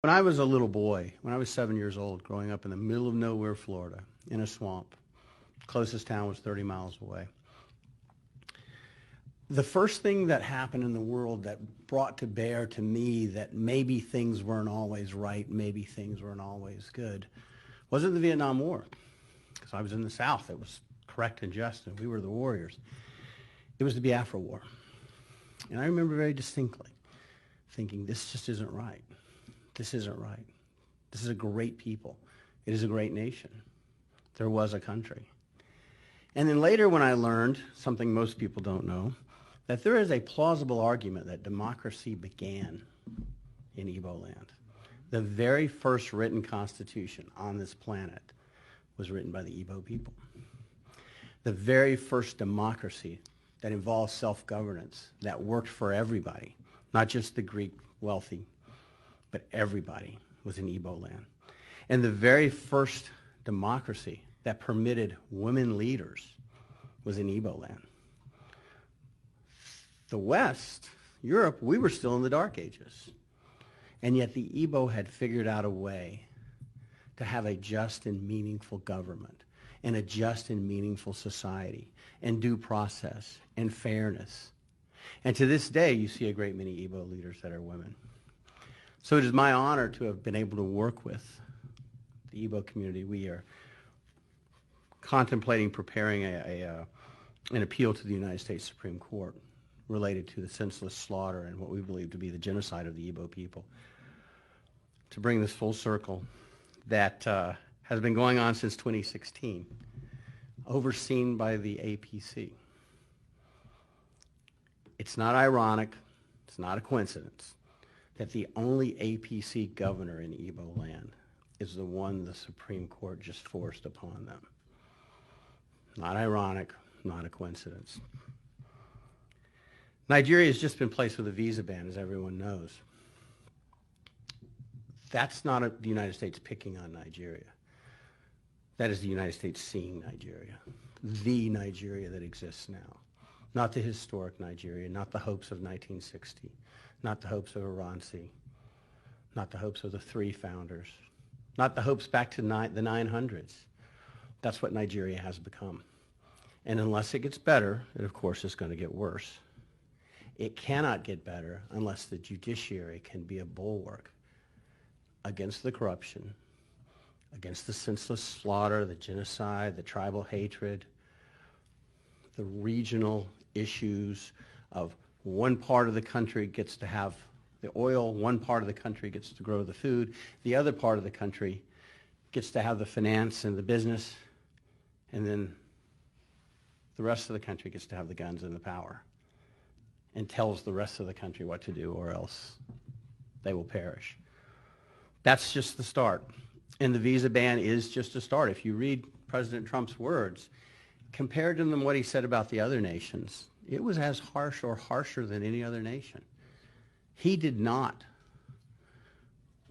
When I was a little boy, when I was 7 years old, growing up in the middle of nowhere, Florida, in a swamp, closest town was 30 miles away. The first thing that happened in the world that brought to bear to me that maybe things weren't always right, maybe things weren't always good, wasn't the Vietnam War, because I was in the South. It was correct and just, and we were the warriors. It was the Biafra War. And I remember very distinctly thinking, this just isn't right. This isn't right. This is a great people. It is a great nation. There was a country. And then later when I learned, something most people don't know, that there is a plausible argument that democracy began in Igbo land. The very first written constitution on this planet was written by the Igbo people. The very first democracy that involved self-governance, that worked for everybody, not just the Greek wealthy, but everybody, was in Igbo land. And the very first democracy that permitted women leaders was in Igbo land. The West, Europe, we were still in the Dark Ages. And yet the Igbo had figured out a way to have a just and meaningful government and a just and meaningful society and due process and fairness. And to this day, you see a great many Igbo leaders that are women. So it is my honor to have been able to work with the Igbo community. We are contemplating preparing an appeal to the United States Supreme Court related to the senseless slaughter and what we believe to be the genocide of the Igbo people. To bring this full circle, that has been going on since 2016, overseen by the APC. It's not ironic, it's not a coincidence, that the only APC governor in Igbo land is the one the Supreme Court just forced upon them. Not ironic, not a coincidence. Nigeria has just been placed with a visa ban, as everyone knows. That's not the United States picking on Nigeria. That is the United States seeing Nigeria, the Nigeria that exists now. Not the historic Nigeria, not the hopes of 1960, not the hopes of Iransi, not the hopes of the three founders, not the hopes back to the 900s. That's what Nigeria has become. And unless it gets better, it of course is going to get worse. It cannot get better unless the judiciary can be a bulwark against the corruption, against the senseless slaughter, the genocide, the tribal hatred, the regional issues of one part of the country gets to have the oil, one part of the country gets to grow the food, the other part of the country gets to have the finance and the business, and then the rest of the country gets to have the guns and the power and tells the rest of the country what to do, or else they will perish. That's just the start. And the visa ban is just a start. If you read President Trump's words, compared to them what he said about the other nations, it was as harsh or harsher than any other nation. He did not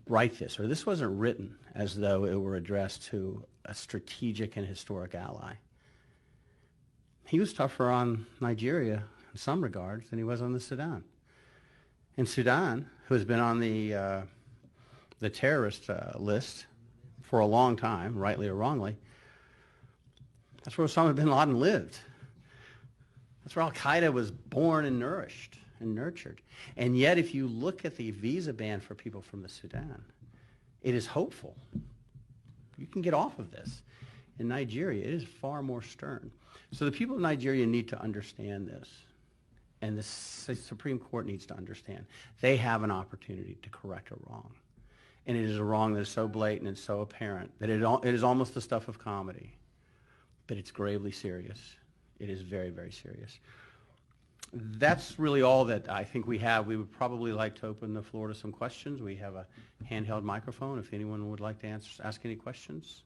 write this, or this wasn't written as though it were addressed to a strategic and historic ally. He was tougher on Nigeria in some regards than he was on the Sudan. And Sudan, who has been on the terrorist list for a long time, rightly or wrongly, that's where Osama bin Laden lived. That's where Al-Qaeda was born and nourished and nurtured. And yet, if you look at the visa ban for people from the Sudan, it is hopeful. You can get off of this. In Nigeria, it is far more stern. So the people of Nigeria need to understand this. And the Supreme Court needs to understand. They have an opportunity to correct a wrong. And it is a wrong that is so blatant and so apparent that it is almost the stuff of comedy. But it's gravely serious. It is very, very serious. That's really all that I think we have. We would probably like to open the floor to some questions. We have a handheld microphone if anyone would like to ask any questions.